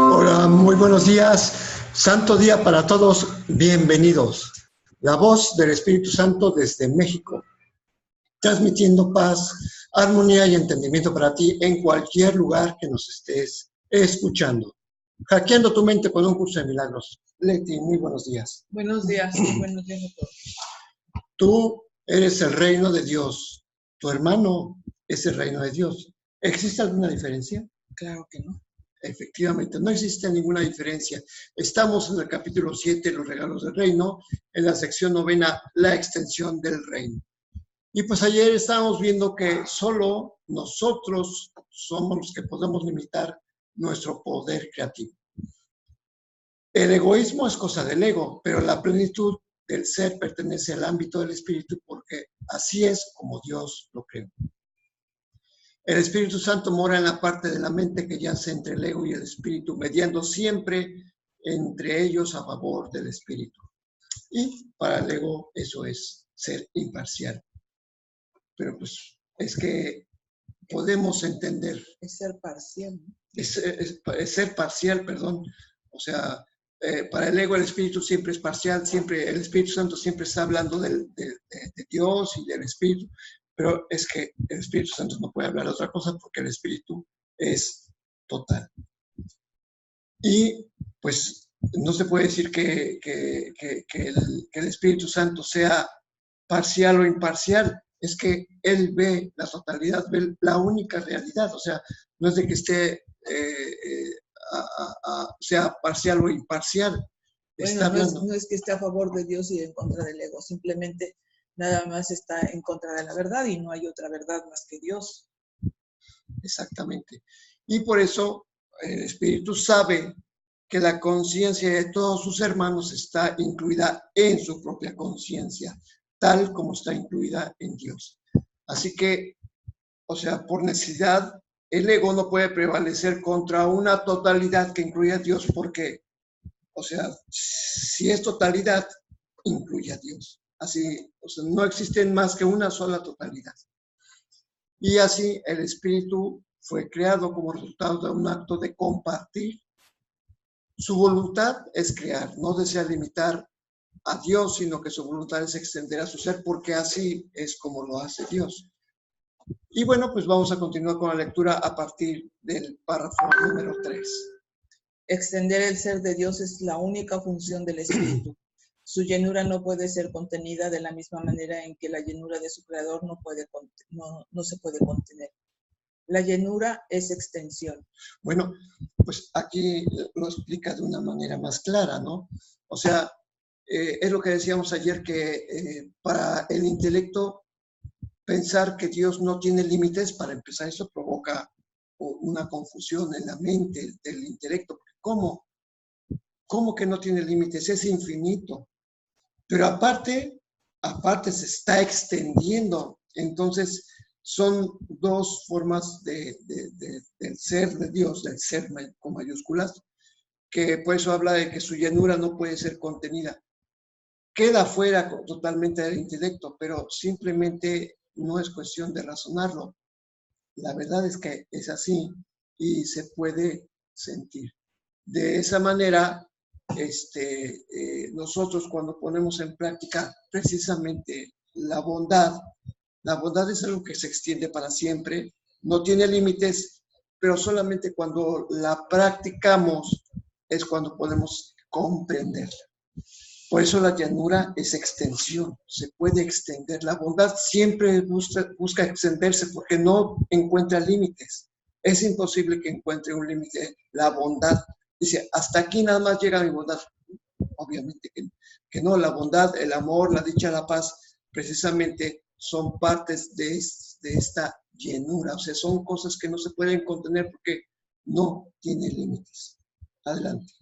Hola, muy buenos días. Santo día para todos. Bienvenidos. La voz del Espíritu Santo desde México, transmitiendo paz, armonía y entendimiento para ti en cualquier lugar que nos estés escuchando. Hackeando tu mente con un curso de milagros. Leti, muy buenos días. Buenos días a todos. Tú eres el reino de Dios. Tu hermano es el reino de Dios. ¿Existe alguna diferencia? Claro que no. Efectivamente, no existe ninguna diferencia. Estamos en el capítulo 7, los regalos del reino, en la sección 9, la extensión del reino. Y pues ayer estábamos viendo que solo nosotros somos los que podemos limitar nuestro poder creativo. El egoísmo es cosa del ego, pero la plenitud del ser pertenece al ámbito del espíritu porque así es como Dios lo creó. El Espíritu Santo mora en la parte de la mente que yace entre el ego y el espíritu, mediando siempre entre ellos a favor del espíritu. Y para el ego eso es ser imparcial. Pero pues es que podemos entender. Es ser parcial, ¿no? Es ser parcial, perdón. O sea, para el ego el espíritu siempre es parcial, siempre el Espíritu Santo siempre está hablando de Dios y del espíritu. Pero es que el Espíritu Santo no puede hablar de otra cosa porque el Espíritu es total. Y pues no se puede decir que el Espíritu Santo sea parcial o imparcial. Es que Él ve la totalidad, ve la única realidad. O sea, no es de que esté, sea parcial o imparcial. Bueno, no es que esté a favor de Dios y en contra del ego, simplemente nada más está en contra de la verdad y no hay otra verdad más que Dios. Exactamente. Y por eso el Espíritu sabe que la conciencia de todos sus hermanos está incluida en su propia conciencia, tal como está incluida en Dios. Así que, o sea, por necesidad, el ego no puede prevalecer contra una totalidad que incluye a Dios porque, o sea, si es totalidad, incluye a Dios. Así, o sea, no existen más que una sola totalidad. Y así el espíritu fue creado como resultado de un acto de compartir. Su voluntad es crear, no desea limitar a Dios, sino que su voluntad es extender a su ser, porque así es como lo hace Dios. Y bueno, pues vamos a continuar con la lectura a partir del párrafo número 3. Extender el ser de Dios es la única función del espíritu. Su llenura no puede ser contenida de la misma manera en que la llenura de su creador no se puede contener. La llenura es extensión. Bueno, pues aquí lo explica de una manera más clara, ¿no? O sea, es lo que decíamos ayer, que para el intelecto pensar que Dios no tiene límites, para empezar, eso provoca una confusión en la mente del intelecto. ¿Cómo? ¿Cómo que no tiene límites? Es infinito. Pero aparte se está extendiendo. Entonces, son dos formas del ser de Dios, del ser con mayúsculas, que por eso habla de que su llenura no puede ser contenida. Queda fuera totalmente del intelecto, pero simplemente no es cuestión de razonarlo. La verdad es que es así y se puede sentir. De esa manera, nosotros cuando ponemos en práctica precisamente la bondad es algo que se extiende para siempre, no tiene límites, pero solamente cuando la practicamos es cuando podemos comprenderla. Por eso la llanura es extensión, se puede extender. La bondad siempre busca extenderse porque no encuentra límites. Es imposible que encuentre un límite la bondad. Dice, hasta aquí nada más llega mi bondad. Obviamente que no, la bondad, el amor, la dicha, la paz, precisamente son partes de esta llenura. O sea, son cosas que no se pueden contener porque no tiene límites. Adelante.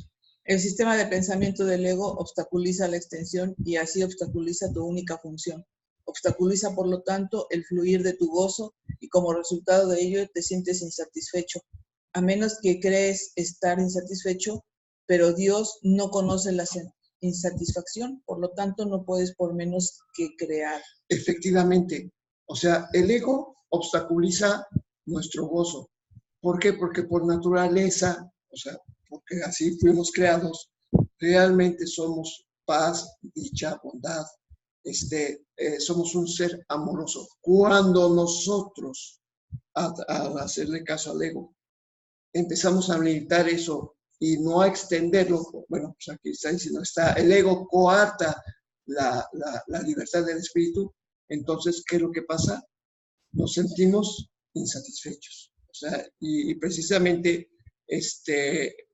El sistema de pensamiento del ego obstaculiza la extensión y así obstaculiza tu única función. Obstaculiza, por lo tanto, el fluir de tu gozo y como resultado de ello te sientes insatisfecho, a menos que crees estar insatisfecho, pero Dios no conoce la insatisfacción, por lo tanto no puedes por menos que crear. Efectivamente, o sea, el ego obstaculiza nuestro gozo. ¿Por qué? Porque por naturaleza, o sea, porque así fuimos creados, realmente somos paz, dicha, bondad, somos un ser amoroso. Cuando nosotros, al hacerle caso al ego, empezamos a limitar eso y no a extenderlo, bueno, pues aquí está diciendo, el ego coarta la libertad del espíritu, entonces, ¿qué es lo que pasa? Nos sentimos insatisfechos. O sea, y precisamente,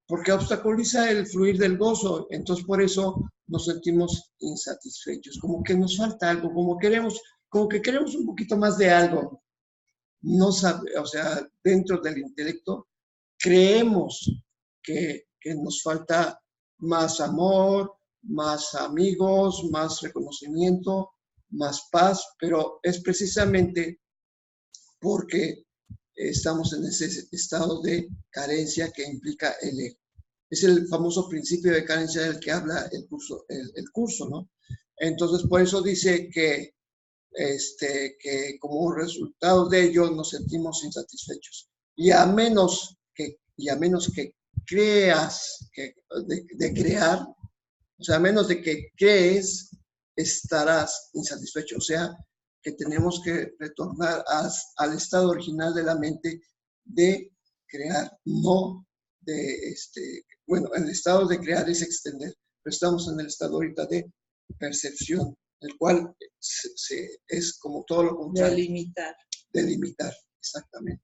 porque obstaculiza el fluir del gozo, entonces por eso nos sentimos insatisfechos, como que nos falta algo, como que queremos un poquito más de algo. No sabe, o sea, dentro del intelecto, creemos que nos falta más amor, más amigos, más reconocimiento, más paz, pero es precisamente porque estamos en ese estado de carencia que implica el ego. Es el famoso principio de carencia del que habla el curso, ¿no? Entonces, por eso dice que como resultado de ello nos sentimos insatisfechos. Y a menos que creas de crear, o sea, a menos de que crees, estarás insatisfecho. O sea, que tenemos que retornar al estado original de la mente de crear, no de, bueno, el estado de crear es extender, pero estamos en el estado ahorita de percepción, el cual es como todo lo contrario. Delimitar, exactamente.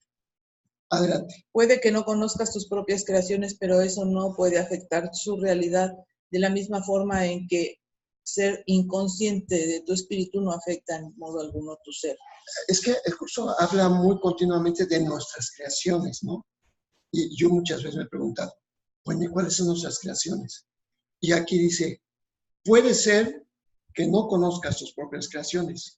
Adelante. Puede que no conozcas tus propias creaciones, pero eso no puede afectar su realidad de la misma forma en que ser inconsciente de tu espíritu no afecta en modo alguno tu ser. Es que el curso habla muy continuamente de nuestras creaciones, ¿no? Y yo muchas veces me he preguntado, bueno, ¿cuáles son nuestras creaciones? Y aquí dice, puede ser que no conozcas tus propias creaciones,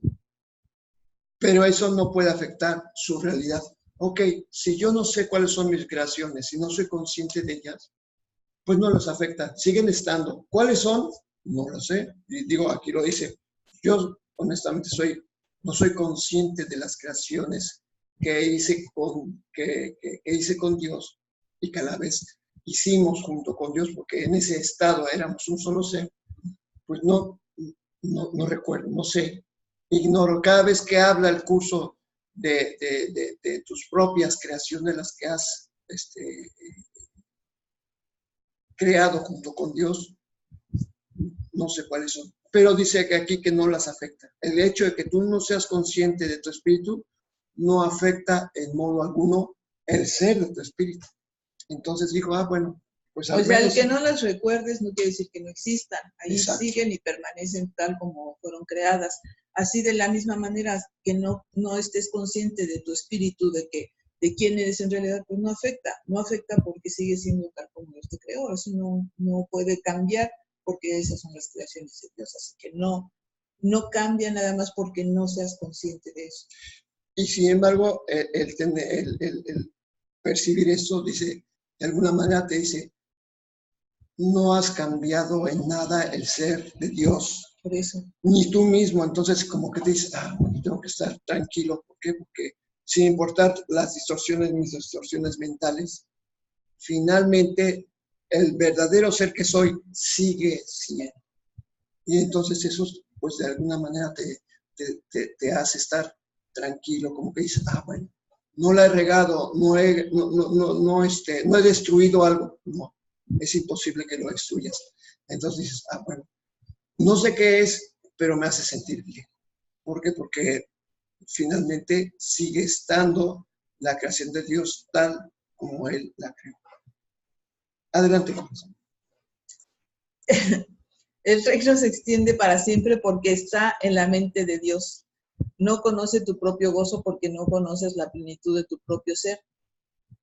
pero eso no puede afectar su realidad. Ok, si yo no sé cuáles son mis creaciones, si no soy consciente de ellas, pues no los afecta, siguen estando. ¿Cuáles son? No lo sé. Y digo, aquí lo dice, yo honestamente no soy consciente de las creaciones que hice con Dios y que a la vez hicimos junto con Dios, porque en ese estado éramos un solo ser. Pues no recuerdo, no sé. Ignoro. Cada vez que habla el curso de tus propias creaciones, las que has creado junto con Dios, no sé cuáles son, pero dice que aquí que no las afecta. El hecho de que tú no seas consciente de tu espíritu no afecta en modo alguno el ser de tu espíritu. Entonces dijo, bueno, pues al menos... O sea, el que no las recuerdes no quiere decir que no existan. Ahí exacto. Siguen y permanecen tal como fueron creadas. Así de la misma manera que no estés consciente de tu espíritu, de quién eres en realidad, pues no afecta porque sigue siendo tal como Dios te creó. Eso no puede cambiar porque esas son las creaciones de Dios. Así que no cambia nada más porque no seas consciente de eso. Y sin embargo, el percibir eso, dice, de alguna manera te dice, no has cambiado en nada el ser de Dios. Por eso. Ni tú mismo. Entonces, como que te dices, bueno, tengo que estar tranquilo. ¿Por qué? Porque sin importar mis distorsiones mentales, finalmente el verdadero ser que soy sigue siendo. Y entonces eso, pues de alguna manera te hace estar tranquilo, como que dices, bueno, no la he regado, no he destruido algo. No, es imposible que lo destruyas. Entonces dices, bueno, no sé qué es, pero me hace sentir bien. ¿Por qué? Porque finalmente sigue estando la creación de Dios tal como Él la creó. Adelante. El reino se extiende para siempre porque está en la mente de Dios. No conoce tu propio gozo porque no conoces la plenitud de tu propio ser.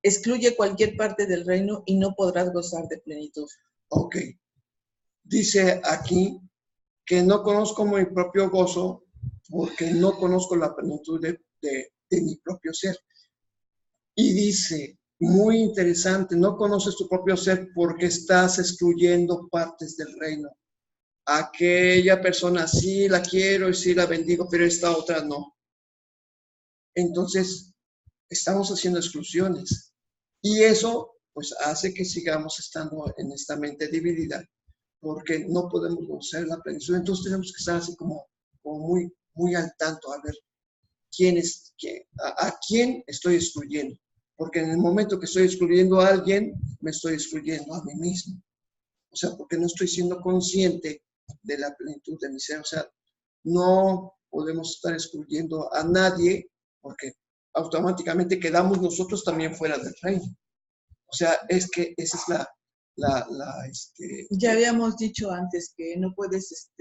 Excluye cualquier parte del reino y no podrás gozar de plenitud. Ok. Dice aquí que no conozco mi propio gozo porque no conozco la plenitud de mi propio ser. Y dice, muy interesante, no conoces tu propio ser porque estás excluyendo partes del reino. Aquella persona sí la quiero y sí la bendigo, pero esta otra no. Entonces, estamos haciendo exclusiones. Y eso, pues, hace que sigamos estando en esta mente dividida, porque no podemos conocer la plenitud. Entonces, tenemos que estar así como muy, muy al tanto, a ver quién es, a quién estoy excluyendo. Porque en el momento que estoy excluyendo a alguien, me estoy excluyendo a mí mismo. O sea, porque no estoy siendo consciente de la plenitud de mi ser. O sea, no podemos estar excluyendo a nadie porque automáticamente quedamos nosotros también fuera del reino. O sea, es que esa es Ya habíamos dicho antes que no puedes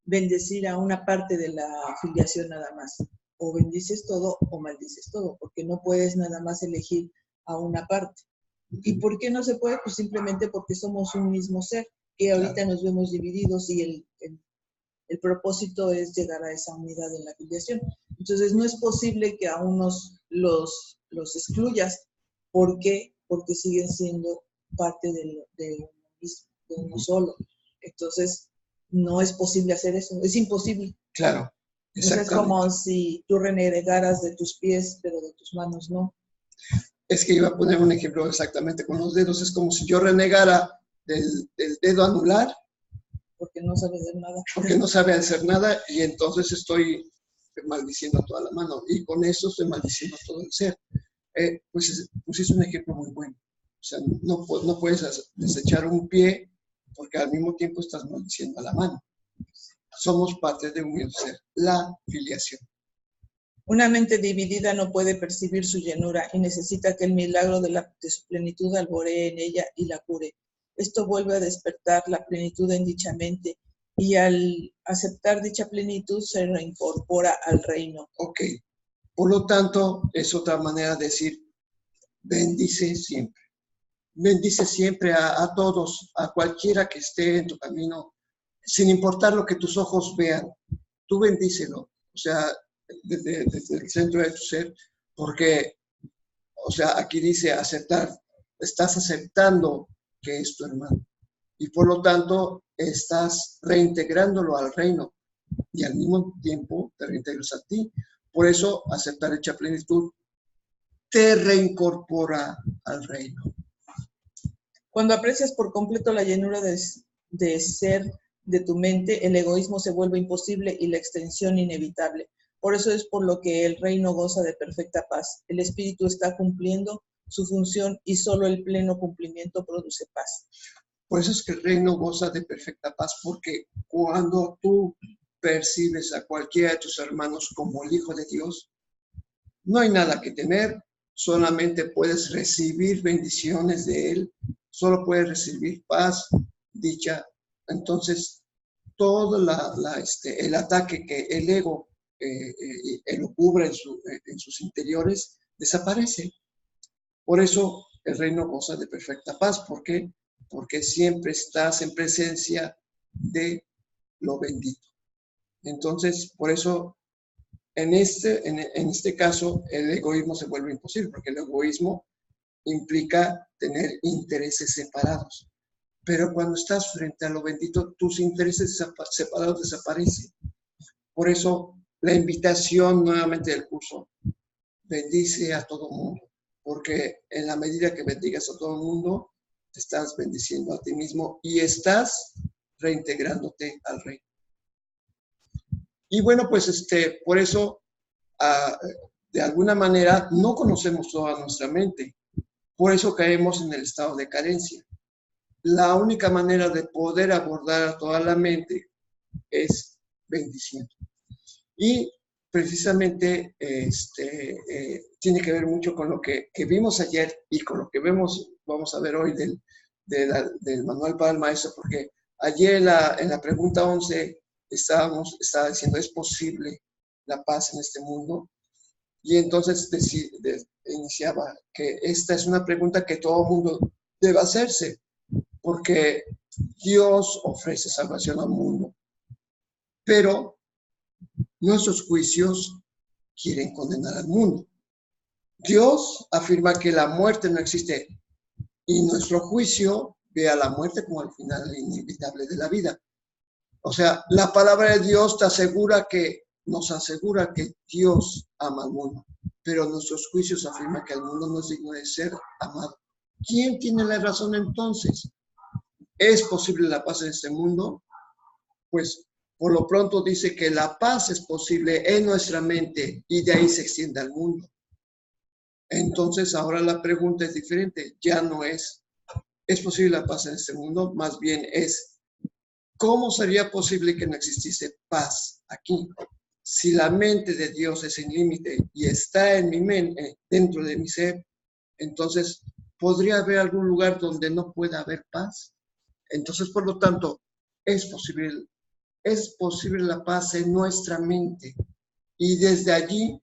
bendecir a una parte de la filiación nada más. O bendices todo o maldices todo, porque no puedes nada más elegir a una parte. ¿Y por qué no se puede? Pues simplemente porque somos un mismo ser, que ahorita Claro. nos vemos divididos y el propósito es llegar a esa unidad en la filiación. Entonces no es posible que a unos los excluyas. ¿Por qué? Porque siguen siendo parte de uno mismo, de uno solo. Entonces no es posible hacer eso, es imposible. Claro, Entonces es como si tú renegaras de tus pies, pero de tus manos no. Es que iba a poner un ejemplo exactamente con los dedos. Es como si yo renegara del dedo anular. Porque no sabe hacer nada. Porque no sabe hacer nada y entonces estoy maldiciendo a toda la mano. Y con eso estoy maldiciendo a todo el ser. Pues es un ejemplo muy bueno. O sea, no puedes desechar un pie porque al mismo tiempo estás maldiciendo a la mano. Somos parte de un mismo ser. La filiación. Una mente dividida no puede percibir su llenura y necesita que el milagro de su plenitud alboree en ella y la cure. Esto vuelve a despertar la plenitud en dicha mente y al aceptar dicha plenitud se reincorpora al reino. Ok. Por lo tanto, es otra manera de decir, bendice siempre. Bendice siempre a todos, a cualquiera que esté en tu camino, sin importar lo que tus ojos vean. Tú bendícelo. O sea, desde el centro de tu ser, porque, o sea, aquí dice aceptar, estás aceptando que es tu hermano y por lo tanto estás reintegrándolo al reino y al mismo tiempo te reintegras a ti. Por eso aceptar dicha plenitud te reincorpora al reino. Cuando aprecias por completo la llenura de ser de tu mente, el egoísmo se vuelve imposible y la extensión inevitable. Por eso es por lo que el reino goza de perfecta paz. El espíritu está cumpliendo su función y solo el pleno cumplimiento produce paz. Por eso es que el reino goza de perfecta paz, porque cuando tú percibes a cualquiera de tus hermanos como el Hijo de Dios, no hay nada que temer, solamente puedes recibir bendiciones de Él, solo puedes recibir paz, dicha. Entonces, todo el ataque que el ego lo cubre en sus interiores, desaparece. Por eso el reino goza de perfecta paz. ¿Por qué? Porque siempre estás en presencia de lo bendito. Entonces, por eso, en este caso, el egoísmo se vuelve imposible, porque el egoísmo implica tener intereses separados. Pero cuando estás frente a lo bendito, tus intereses separados desaparecen. Por eso, la invitación nuevamente del curso, bendice a todo mundo, porque en la medida que bendigas a todo el mundo, te estás bendiciendo a ti mismo y estás reintegrándote al reino. Y bueno, pues por eso, de alguna manera, no conocemos toda nuestra mente. Por eso caemos en el estado de carencia. La única manera de poder abordar a toda la mente es bendiciendo. Y precisamente tiene que ver mucho con lo que vimos ayer y con lo que vamos a ver hoy del manual para el maestro, porque ayer en la pregunta 11 estaba diciendo, ¿es posible la paz en este mundo? Y entonces iniciaba que esta es una pregunta que todo mundo debe hacerse, porque Dios ofrece salvación al mundo, pero nuestros juicios quieren condenar al mundo. Dios afirma que la muerte no existe y nuestro juicio ve a la muerte como el final inevitable de la vida. O sea, la palabra de Dios nos asegura que Dios ama al mundo, pero nuestros juicios afirman que el mundo no es digno de ser amado. ¿Quién tiene la razón entonces? ¿Es posible la paz en este mundo? Pues por lo pronto dice que la paz es posible en nuestra mente y de ahí se extiende al mundo. Entonces ahora la pregunta es diferente. Ya no ¿es posible la paz en este mundo? Más bien es, ¿cómo sería posible que no existiese paz aquí? Si la mente de Dios es sin límite y está en mi mente, dentro de mi ser, entonces, ¿podría haber algún lugar donde no pueda haber paz? Entonces, por lo tanto, es posible la paz en nuestra mente y desde allí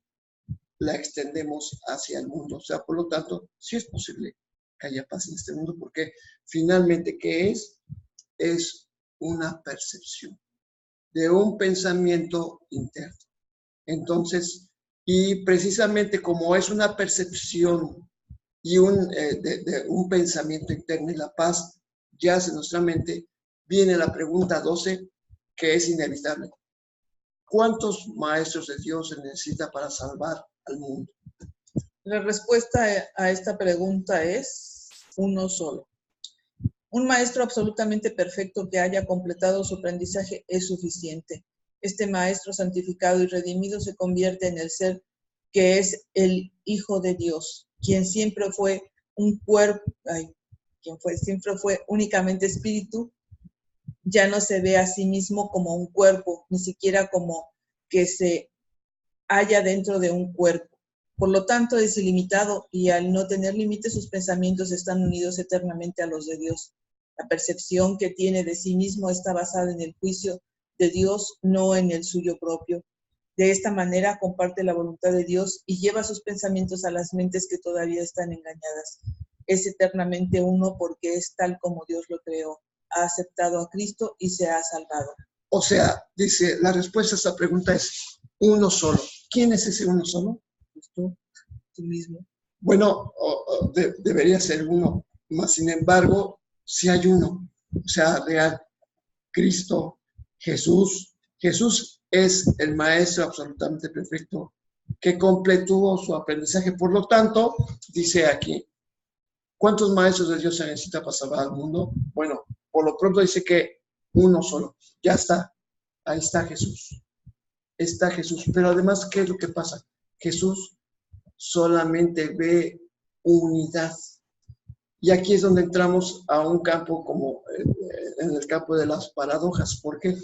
la extendemos hacia el mundo. O sea, por lo tanto, sí es posible que haya paz en este mundo porque finalmente, ¿qué es? Es una percepción de un pensamiento interno. Entonces, y precisamente como es una percepción y de un pensamiento interno y la paz yace en nuestra mente, viene la pregunta 12, que es inevitable. ¿Cuántos maestros de Dios se necesita para salvar al mundo? La respuesta a esta pregunta es uno solo. Un maestro absolutamente perfecto que haya completado su aprendizaje es suficiente. Este maestro santificado y redimido se convierte en el ser que es el Hijo de Dios, quien siempre fue un cuerpo, siempre fue únicamente espíritu, ya no se ve a sí mismo como un cuerpo, ni siquiera como que se halla dentro de un cuerpo. Por lo tanto, es ilimitado y al no tener límites, sus pensamientos están unidos eternamente a los de Dios. La percepción que tiene de sí mismo está basada en el juicio de Dios, no en el suyo propio. De esta manera comparte la voluntad de Dios y lleva sus pensamientos a las mentes que todavía están engañadas. Es eternamente uno porque es tal como Dios lo creó. Ha aceptado a Cristo y se ha salvado. O sea, dice, la respuesta a esta pregunta es uno solo. ¿Quién es ese uno solo? Pues tú mismo. Bueno, debería ser uno, más sin embargo, si hay uno, o sea, real, Cristo, Jesús. Jesús es el maestro absolutamente perfecto que completó su aprendizaje. Por lo tanto, dice aquí, ¿cuántos maestros de Dios se necesita para salvar al mundo? Bueno, por lo pronto dice que uno solo. Ya está. Ahí está Jesús. Está Jesús. Pero además, ¿qué es lo que pasa? Jesús solamente ve unidad. Y aquí es donde entramos a un campo como en el campo de las paradojas. ¿Por qué?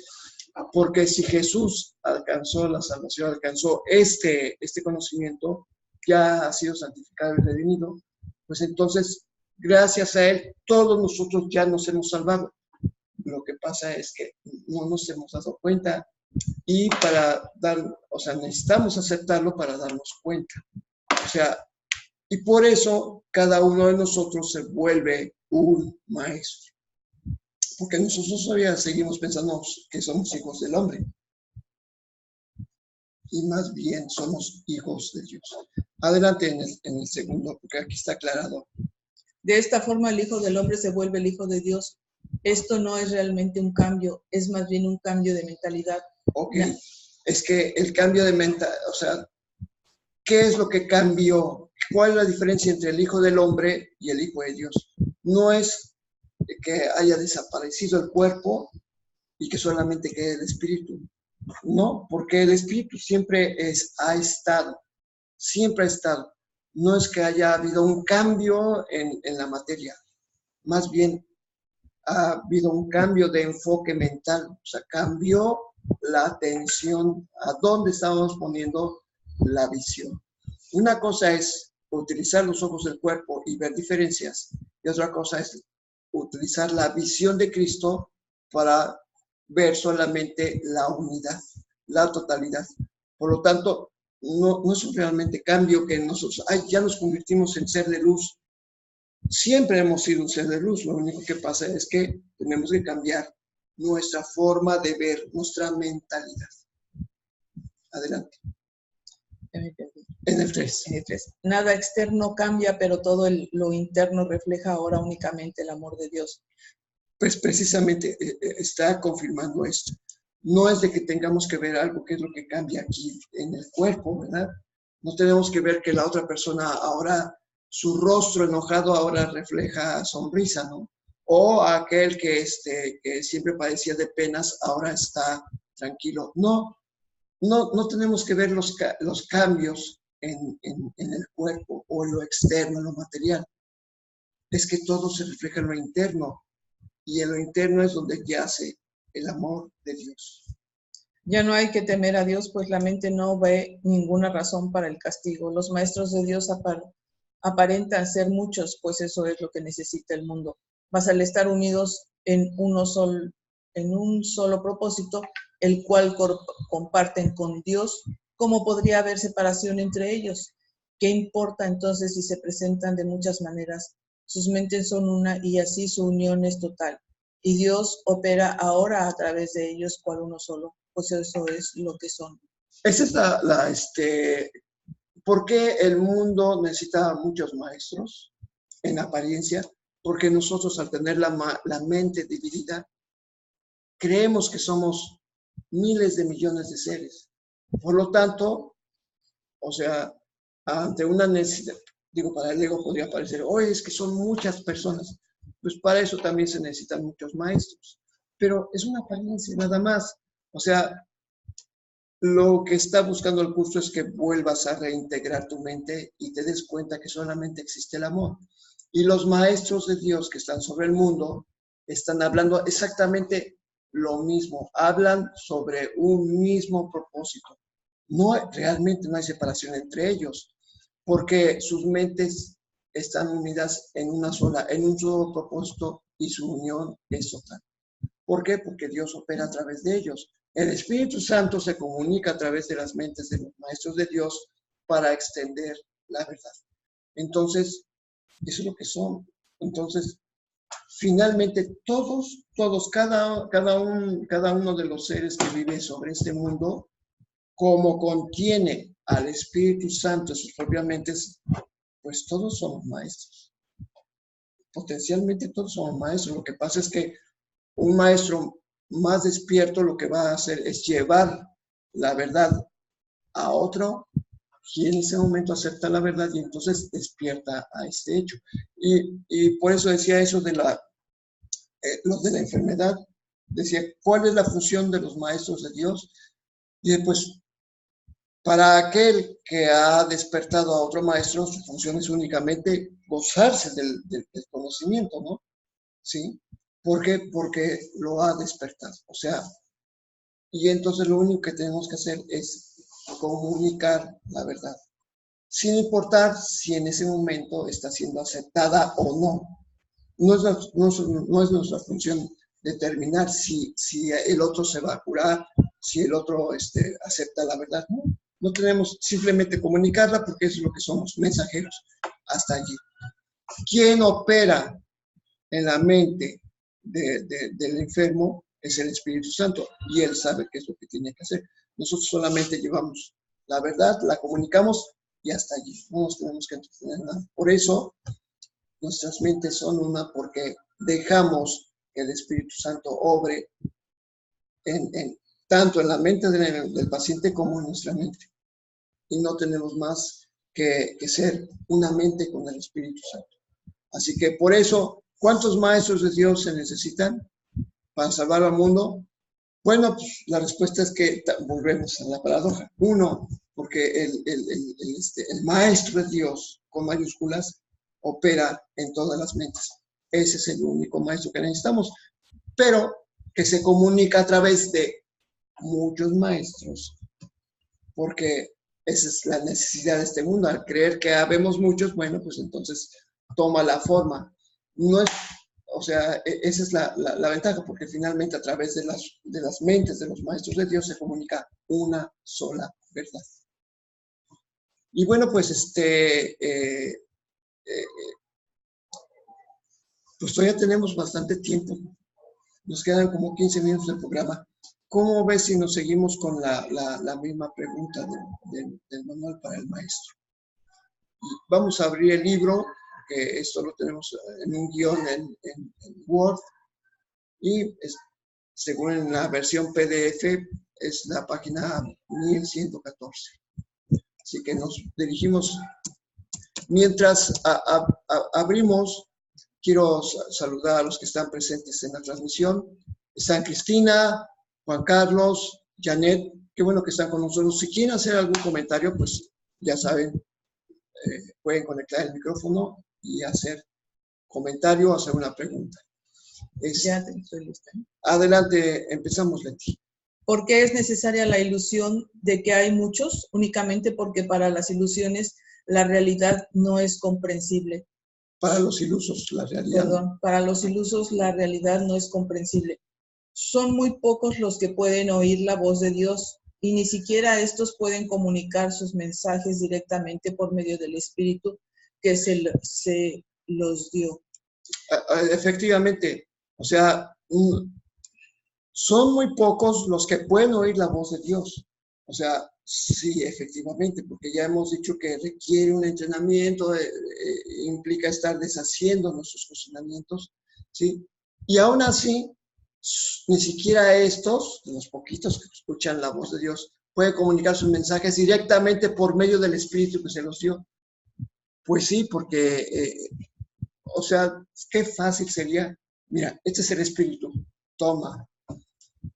Porque si Jesús alcanzó la salvación, alcanzó este conocimiento, ya ha sido santificado y redimido, pues entonces, gracias a Él, todos nosotros ya nos hemos salvado. Lo que pasa es que no nos hemos dado cuenta y necesitamos aceptarlo para darnos cuenta. O sea, y por eso cada uno de nosotros se vuelve un maestro. Porque nosotros todavía seguimos pensando que somos hijos del hombre. Y más bien somos hijos de Dios. Adelante en el segundo, porque aquí está aclarado. De esta forma el Hijo del Hombre se vuelve el Hijo de Dios. Esto no es realmente un cambio, es más bien un cambio de mentalidad. Ok, es que el cambio de mentalidad, o sea, ¿qué es lo que cambió? ¿Cuál es la diferencia entre el Hijo del Hombre y el Hijo de Dios? No es que haya desaparecido el cuerpo y que solamente quede el espíritu. No, porque el espíritu siempre ha estado, siempre ha estado. No es que haya habido un cambio en la materia, más bien ha habido un cambio de enfoque mental, o sea, cambió la atención a dónde estábamos poniendo la visión. Una cosa es utilizar los ojos del cuerpo y ver diferencias, y otra cosa es utilizar la visión de Cristo para ver solamente la unidad, la totalidad. Por lo tanto, no es un realmente cambio que nosotros, ya nos convertimos en ser de luz. Siempre hemos sido un ser de luz, lo único que pasa es que tenemos que cambiar nuestra forma de ver, nuestra mentalidad. Adelante. En el 3. En el 3. Nada externo cambia, pero todo lo interno refleja ahora únicamente el amor de Dios. Pues precisamente está confirmando esto. No es de que tengamos que ver algo que es lo que cambia aquí en el cuerpo, ¿verdad? No tenemos que ver que la otra persona ahora, su rostro enojado ahora refleja sonrisa, ¿no? O aquel que siempre padecía de penas ahora está tranquilo. No tenemos que ver los cambios en el cuerpo o en lo externo, en lo material. Es que todo se refleja en lo interno. Y en lo interno es donde yace el amor de Dios. Ya no hay que temer a Dios, pues la mente no ve ninguna razón para el castigo. Los maestros de Dios aparentan ser muchos, pues eso es lo que necesita el mundo. Mas al estar unidos en un solo propósito, el cual comparten con Dios, ¿cómo podría haber separación entre ellos? ¿Qué importa entonces si se presentan de muchas maneras? Sus mentes son una y así su unión es total. Y Dios opera ahora a través de ellos cual uno solo, pues eso es lo que son. Esa es ¿por qué el mundo necesita muchos maestros en apariencia? Porque nosotros al tener la mente dividida, creemos que somos miles de millones de seres. Por lo tanto, o sea, ante una necesidad, digo, para el ego podría parecer, oye, es que son muchas personas. Pues para eso también se necesitan muchos maestros. Pero es una apariencia, nada más. O sea, lo que está buscando el curso es que vuelvas a reintegrar tu mente y te des cuenta que solamente existe el amor. Y los maestros de Dios que están sobre el mundo están hablando exactamente lo mismo. Hablan sobre un mismo propósito. Realmente no hay separación entre ellos, porque sus mentes están unidas en un solo propósito y su unión es total. ¿Por qué? Porque Dios opera a través de ellos. El Espíritu Santo se comunica a través de las mentes de los maestros de Dios para extender la verdad. Entonces, eso es lo que son. Entonces, finalmente cada uno de los seres que vive sobre este mundo, como contiene al Espíritu Santo en sus propias mentes, pues todos somos maestros. Potencialmente todos somos maestros. Lo que pasa es que un maestro más despierto lo que va a hacer es llevar la verdad a otro y en ese momento acepta la verdad y entonces despierta a este hecho. Y por eso decía eso de los de la enfermedad. Decía, ¿cuál es la función de los maestros de Dios? Y pues para aquel que ha despertado a otro maestro, su función es únicamente gozarse del conocimiento, ¿no? ¿Sí? ¿Por qué? Porque lo ha despertado. O sea, y entonces lo único que tenemos que hacer es comunicar la verdad, sin importar si en ese momento está siendo aceptada o no. No es nuestra función determinar si el otro se va a curar, si el otro acepta la verdad. No tenemos simplemente comunicarla porque eso es lo que somos, mensajeros, hasta allí. ¿Quién opera en la mente del enfermo? Es el Espíritu Santo y él sabe qué es lo que tiene que hacer. Nosotros solamente llevamos la verdad, la comunicamos y hasta allí. No nos tenemos que entretener nada. Por eso nuestras mentes son una, porque dejamos que el Espíritu Santo obre tanto en la mente del paciente como en nuestra mente. Y no tenemos más que ser una mente con el Espíritu Santo. Así que por eso, ¿cuántos maestros de Dios se necesitan para salvar al mundo? Bueno, pues la respuesta es que volvemos a la paradoja. Uno, porque el maestro de Dios, con mayúsculas, opera en todas las mentes. Ese es el único maestro que necesitamos, pero que se comunica a través de muchos maestros, porque esa es la necesidad de este mundo. Al creer que habemos muchos, bueno, pues entonces toma la forma. No es, o sea, esa es la ventaja, porque finalmente a través de las mentes de los maestros de Dios se comunica una sola verdad. Y bueno, pues Pues todavía tenemos bastante tiempo. Nos quedan como 15 minutos del programa. ¿Cómo ves si nos seguimos con la misma pregunta del manual para el maestro? Vamos a abrir el libro, que esto lo tenemos en un guión en Word, y según en la versión PDF es la página 1114. Así que nos dirigimos. Mientras abrimos, quiero saludar a los que están presentes en la transmisión. Están Cristina, Juan Carlos, Janet, qué bueno que están con nosotros. Si quieren hacer algún comentario, pues ya saben, pueden conectar el micrófono y hacer comentario o hacer una pregunta. Ya estoy lista. Adelante, empezamos, Leti. ¿Por qué es necesaria la ilusión de que hay muchos? Únicamente porque para las ilusiones la realidad no es comprensible. Para los ilusos, la realidad. Perdón, para los ilusos la realidad no es comprensible. Son muy pocos los que pueden oír la voz de Dios y ni siquiera estos pueden comunicar sus mensajes directamente por medio del Espíritu que se los dio. Efectivamente, o sea, son muy pocos los que pueden oír la voz de Dios. O sea, sí, efectivamente, porque ya hemos dicho que requiere un entrenamiento, implica estar deshaciendo nuestros cuestionamientos, ¿sí? Y aún así, ni siquiera estos, los poquitos que escuchan la voz de Dios, pueden comunicar sus mensajes directamente por medio del Espíritu que se los dio. Pues sí, porque, o sea, qué fácil sería. Mira, este es el Espíritu, toma.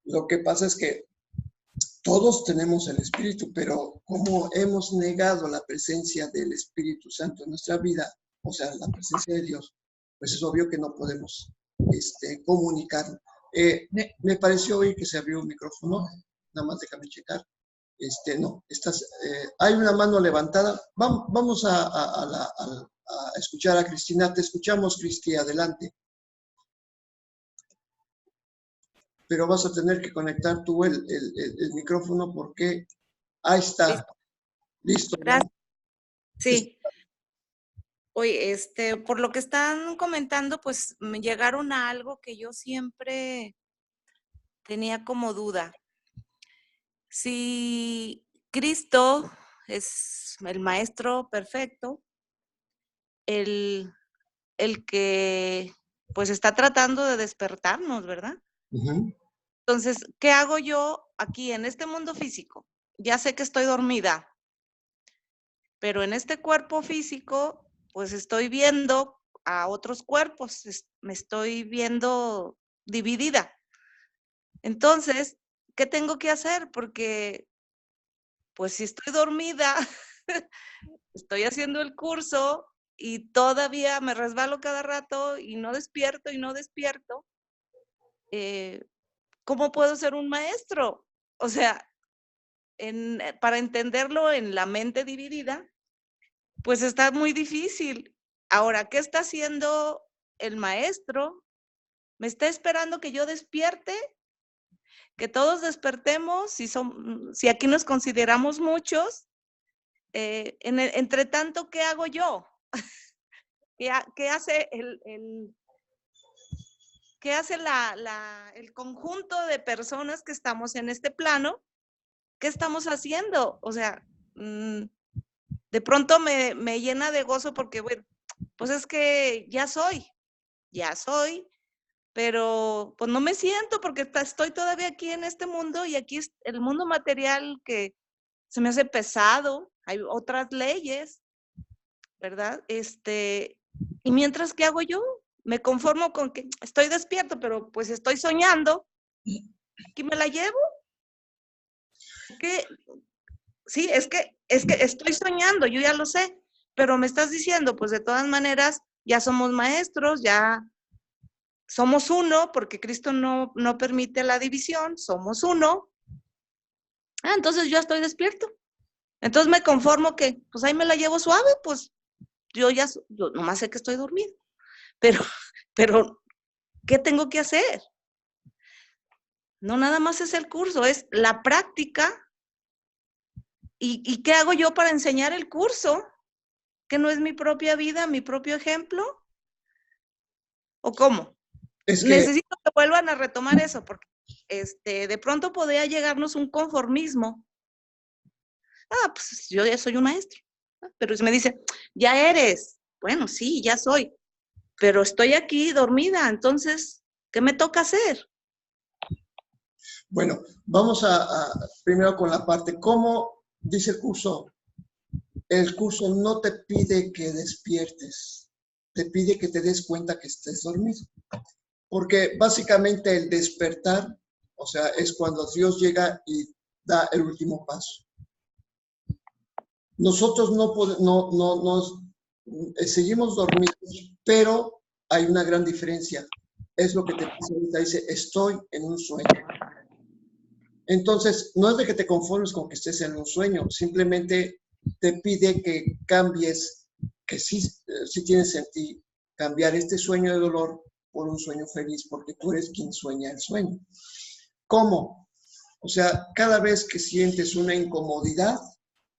Lo que pasa es que todos tenemos el Espíritu, pero como hemos negado la presencia del Espíritu Santo en nuestra vida, o sea, la presencia de Dios, pues es obvio que no podemos comunicarlo. Me pareció oír que se abrió un micrófono, nada más déjame checar. No, hay una mano levantada. Vamos a escuchar a Cristina. Te escuchamos, Cristi, adelante. Pero vas a tener que conectar tú el micrófono porque ahí está. Listo. Gracias. Sí. Oye, por lo que están comentando, pues me llegaron a algo que yo siempre tenía como duda. Si Cristo es el maestro perfecto, el que pues está tratando de despertarnos, ¿verdad? Entonces, ¿qué hago yo aquí en este mundo físico? Ya sé que estoy dormida, pero en este cuerpo físico, pues estoy viendo a otros cuerpos, me estoy viendo dividida. Entonces, ¿qué tengo que hacer? Porque, pues si estoy dormida, estoy haciendo el curso y todavía me resbalo cada rato y no despierto y no despierto. ¿Cómo puedo ser un maestro? O sea, para entenderlo en la mente dividida, pues está muy difícil. Ahora, ¿qué está haciendo el maestro? ¿Me está esperando que yo despierte? Que todos despertemos, si aquí nos consideramos muchos. Entre tanto, ¿qué hago yo? ¿Qué hace el conjunto de personas que estamos en este plano? ¿Qué estamos haciendo? O sea, de pronto me llena de gozo porque, bueno, pues es que ya soy, pero pues no me siento porque estoy todavía aquí en este mundo y aquí es el mundo material que se me hace pesado, hay otras leyes, ¿verdad? Y mientras, ¿qué hago yo? Me conformo con que estoy despierto, pero pues estoy soñando. ¿Aquí me la llevo? Sí, es que estoy soñando, yo ya lo sé, pero me estás diciendo, pues de todas maneras, ya somos maestros, ya somos uno, porque Cristo no permite la división, somos uno. Entonces yo estoy despierto. Entonces me conformo que, pues ahí me la llevo suave, pues yo nomás sé que estoy dormido. Pero, ¿qué tengo que hacer? No nada más es el curso, es la práctica. ¿Y qué hago yo para enseñar el curso? ¿Que no es mi propia vida, mi propio ejemplo? ¿O cómo? Es que, Necesito que vuelvan a retomar eso, porque de pronto podría llegarnos un conformismo. Pues yo ya soy un maestro. Pero si me dice, ya eres. Bueno, sí, ya soy. Pero estoy aquí dormida, entonces, ¿qué me toca hacer? bueno, vamos primero con la parte, ¿cómo dice el curso? El curso no te pide que despiertes, te pide que te des cuenta que estés dormido. Porque básicamente el despertar, o sea, es cuando Dios llega y da el último paso. Nosotros seguimos dormidos, pero hay una gran diferencia. Es lo que te dice ahorita, dice, estoy en un sueño. Entonces, no es de que te conformes con que estés en un sueño, simplemente te pide que cambies, que sí tienes en ti, cambiar este sueño de dolor por un sueño feliz, porque tú eres quien sueña el sueño. ¿Cómo? O sea, cada vez que sientes una incomodidad,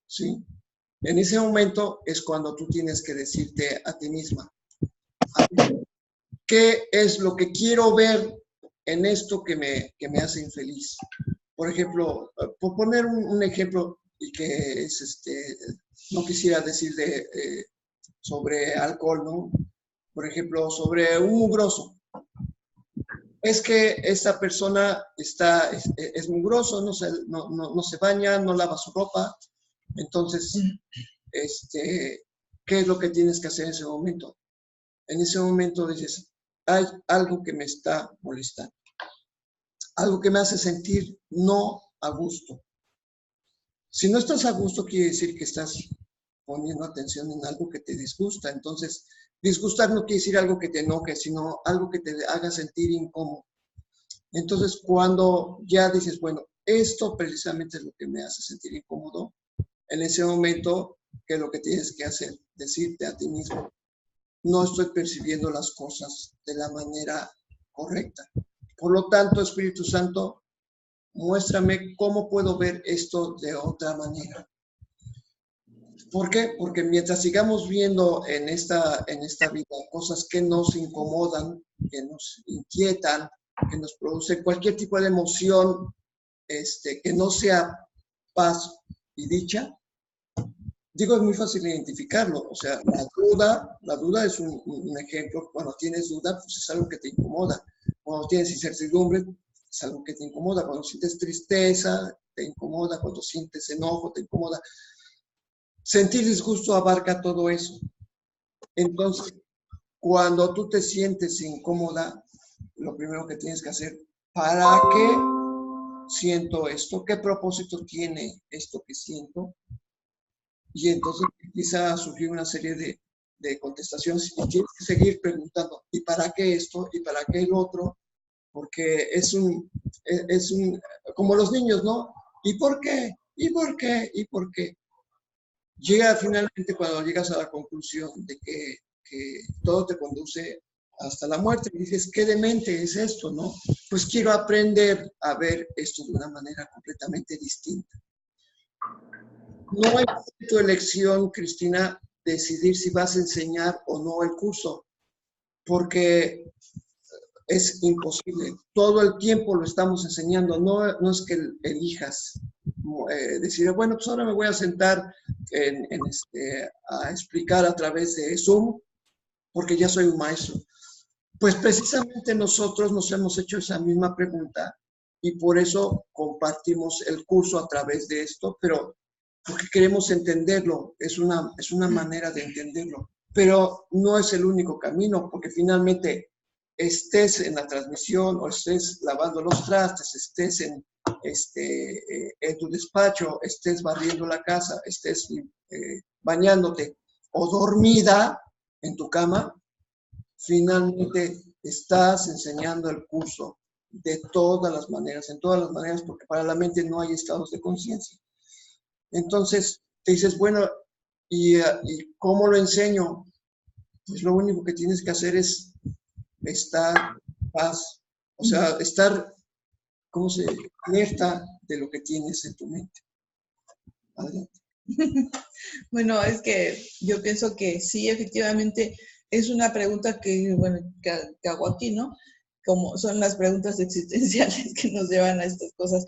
¿sí? En ese momento es cuando tú tienes que decirte a ti misma, ¿qué es lo que quiero ver en esto que me hace infeliz? Por ejemplo, por poner un ejemplo, y que es no quisiera decir sobre alcohol, ¿no? Por ejemplo, sobre un mugroso. Es que esta persona es mugroso, no se baña, no lava su ropa. Entonces, ¿qué es lo que tienes que hacer en ese momento? En ese momento dices, hay algo que me está molestando, algo que me hace sentir no a gusto. Si no estás a gusto, quiere decir que estás poniendo atención en algo que te disgusta. Entonces, disgustar no quiere decir algo que te enoje, sino algo que te haga sentir incómodo. Entonces, cuando ya dices, bueno, esto precisamente es lo que me hace sentir incómodo, en ese momento, ¿qué es lo que tienes que hacer? Decirte a ti mismo, no estoy percibiendo las cosas de la manera correcta. Por lo tanto, Espíritu Santo, muéstrame cómo puedo ver esto de otra manera. ¿Por qué? Porque mientras sigamos viendo en esta vida cosas que nos incomodan, que nos inquietan, que nos producen cualquier tipo de emoción que no sea paz y dicha, digo, es muy fácil identificarlo. O sea, la duda es un ejemplo. Cuando tienes duda, pues es algo que te incomoda. Cuando tienes incertidumbre, es algo que te incomoda. Cuando sientes tristeza, te incomoda. Cuando sientes enojo, te incomoda. Sentir disgusto abarca todo eso. Entonces, cuando tú te sientes incómoda, lo primero que tienes que hacer, ¿para qué siento esto? ¿Qué propósito tiene esto que siento? Y entonces empieza a surgir una serie de contestaciones y tienes que seguir preguntando, ¿y para qué esto? ¿Y para qué el otro? Porque es como los niños, ¿no? ¿Y por qué? ¿Y por qué? ¿Y por qué? Llega finalmente cuando llegas a la conclusión de que todo te conduce hasta la muerte. Y dices, qué demente es esto, ¿no? Pues quiero aprender a ver esto de una manera completamente distinta. No hay tu elección, Cristina, decidir si vas a enseñar o no el curso, porque es imposible. Todo el tiempo lo estamos enseñando. No es que elijas decir, bueno, pues ahora me voy a sentar a explicar a través de Zoom, porque ya soy un maestro. Pues precisamente nosotros nos hemos hecho esa misma pregunta y por eso compartimos el curso a través de esto, pero porque queremos entenderlo, es una manera de entenderlo, pero no es el único camino, porque finalmente estés en la transmisión o estés lavando los trastes, estés en tu despacho, estés barriendo la casa, estés bañándote o dormida en tu cama, finalmente estás enseñando el curso de todas las maneras, en todas las maneras, porque para la mente no hay estados de conciencia. Entonces, te dices, bueno, ¿y cómo lo enseño? Pues lo único que tienes que hacer es estar en paz, o sea, estar, alerta de lo que tienes en tu mente. Adelante. Bueno, es que yo pienso que sí, efectivamente, es una pregunta que, bueno, que hago aquí, ¿no? Como son las preguntas existenciales que nos llevan a estas cosas.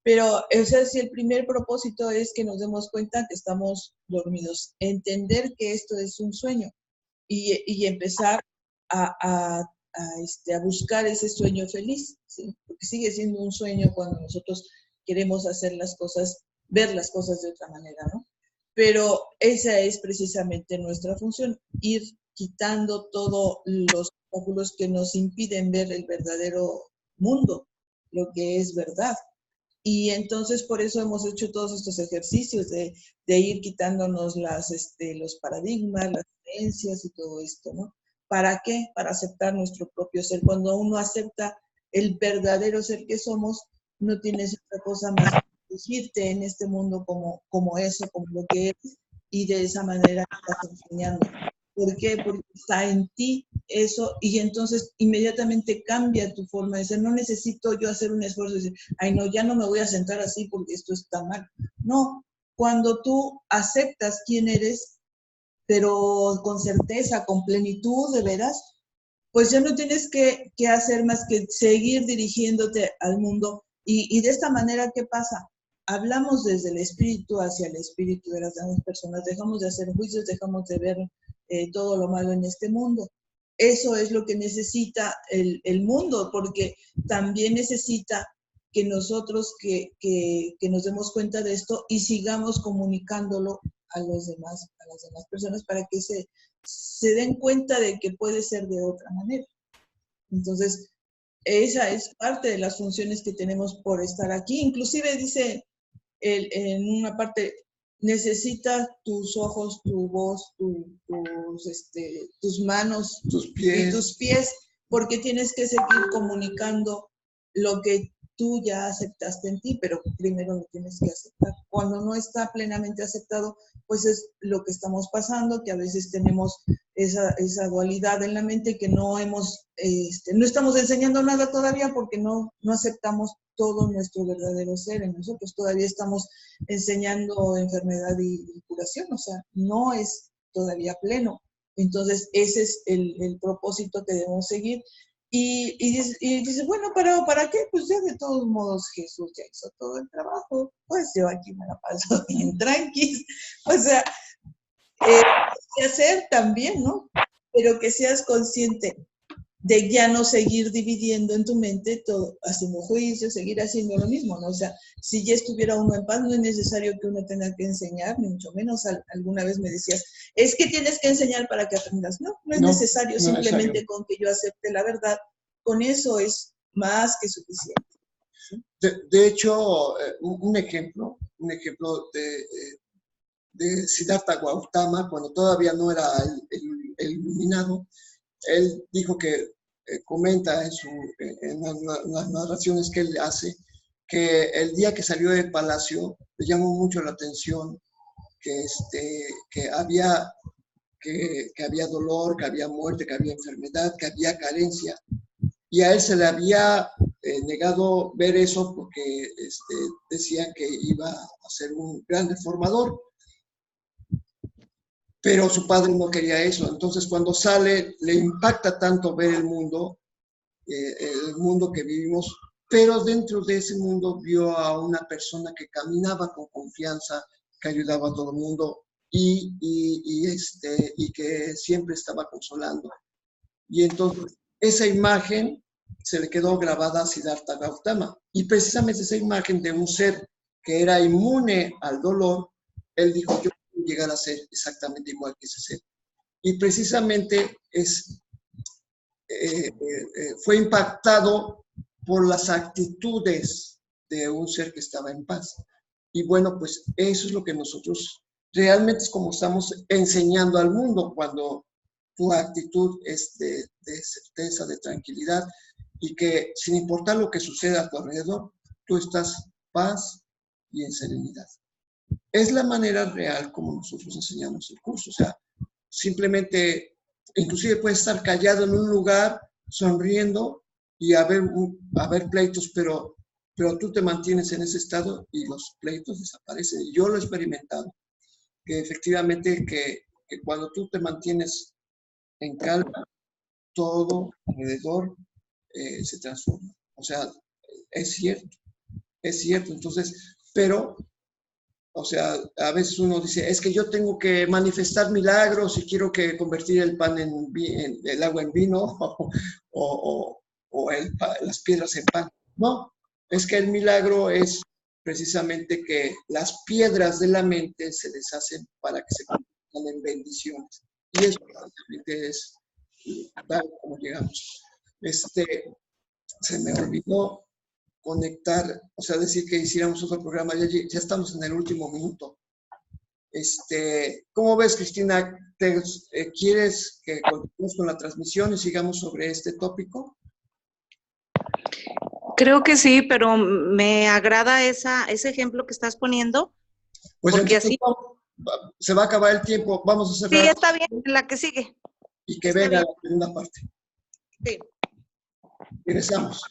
Pero, o sea, si el primer propósito es que nos demos cuenta que estamos dormidos, entender que esto es un sueño y empezar a buscar ese sueño feliz, ¿sí? Porque sigue siendo un sueño cuando nosotros queremos hacer las cosas, ver las cosas de otra manera, ¿no? Pero esa es precisamente nuestra función, ir quitando todos los obstáculos que nos impiden ver el verdadero mundo, lo que es verdad. Y entonces por eso hemos hecho todos estos ejercicios de ir quitándonos los paradigmas, las creencias y todo esto, ¿no? ¿Para qué? Para aceptar nuestro propio ser. Cuando uno acepta el verdadero ser que somos, no tienes otra cosa más que elegirte en este mundo como eso, como lo que eres, y de esa manera estás enseñando. ¿Por qué? Porque está en ti eso y entonces inmediatamente cambia tu forma de ser. No necesito yo hacer un esfuerzo y decir, ay no, ya no me voy a sentar así porque esto está mal. No, cuando tú aceptas quién eres, pero con certeza, con plenitud, de veras, pues ya no tienes que hacer más que seguir dirigiéndote al mundo. Y de esta manera, ¿qué pasa? Hablamos desde el espíritu hacia el espíritu de las demás personas, dejamos de hacer juicios, dejamos de ver todo lo malo en este mundo. Eso es lo que necesita el mundo, porque también necesita que nosotros que nos demos cuenta de esto y sigamos comunicándolo a las demás personas para que se den cuenta de que puede ser de otra manera. Entonces, esa es parte de las funciones que tenemos por estar aquí. Inclusive dice en una parte, necesitas tus ojos, tu voz, tus manos y tus pies, porque tienes que seguir comunicando lo que tú ya aceptaste en ti, pero primero lo tienes que aceptar. Cuando no está plenamente aceptado, pues es lo que estamos pasando, que a veces tenemos esa dualidad en la mente que no estamos enseñando nada todavía porque no aceptamos todo nuestro verdadero ser en nosotros. Todavía estamos enseñando enfermedad y curación, o sea, no es todavía pleno. Entonces, ese es el propósito que debemos seguir. Y dice, bueno, pero ¿para qué? Pues ya de todos modos Jesús ya hizo todo el trabajo, pues yo aquí me la paso bien tranqui. O sea, que hacer también, ¿no? Pero que seas consciente de ya no seguir dividiendo en tu mente todo, haciendo juicios, seguir haciendo lo mismo, ¿no? O sea, si ya estuviera uno en paz, no es necesario que uno tenga que enseñar, ni mucho menos. Alguna vez me decías, es que tienes que enseñar para que aprendas. No es necesario, simplemente con que yo acepte la verdad, con eso es más que suficiente. ¿Sí? De hecho, un ejemplo de Siddhartha Gautama, cuando todavía no era el iluminado, él dijo que comenta en las narraciones que él hace, que el día que salió del palacio le llamó mucho la atención que había dolor, que había muerte, que había enfermedad, que había carencia. Y a él se le había negado ver eso porque decían que iba a ser un gran reformador. Pero su padre no quería eso. Entonces, cuando sale, le impacta tanto ver el mundo que vivimos, pero dentro de ese mundo vio a una persona que caminaba con confianza, que ayudaba a todo el mundo y que siempre estaba consolando. Y entonces, esa imagen se le quedó grabada a Siddhartha Gautama. Y precisamente esa imagen de un ser que era inmune al dolor, él dijo, yo quiero llegar a ser exactamente igual que ese ser. Y precisamente fue impactado por las actitudes de un ser que estaba en paz. Y bueno, pues eso es lo que nosotros realmente es como estamos enseñando al mundo, cuando tu actitud es de certeza, de tranquilidad, y que sin importar lo que suceda a tu alrededor, tú estás en paz y en serenidad. Es la manera real como nosotros enseñamos el curso. O sea, simplemente, inclusive puedes estar callado en un lugar, sonriendo y haber pleitos, pero tú te mantienes en ese estado y los pleitos desaparecen. Y yo lo he experimentado, que efectivamente que cuando tú te mantienes en calma, todo alrededor se transforma. O sea, es cierto. Entonces, pero, o sea, a veces uno dice, es que yo tengo que manifestar milagros y quiero que convertir el pan el agua en vino o las piedras en pan. No, es que el milagro es precisamente que las piedras de la mente se deshacen para que se conviertan en bendiciones. Y eso precisamente es tal como llegamos. Se me olvidó conectar, o sea, decir que hiciéramos otro programa, ya estamos en el último minuto. ¿Cómo ves, Cristina? ¿Quieres que continuemos con la transmisión y sigamos sobre este tópico? Creo que sí, pero me agrada ese ejemplo que estás poniendo. Pues porque entonces así se va a acabar el tiempo, vamos a cerrar. Sí, está bien, la que sigue. Y que venga la segunda parte. Sí. Regresamos.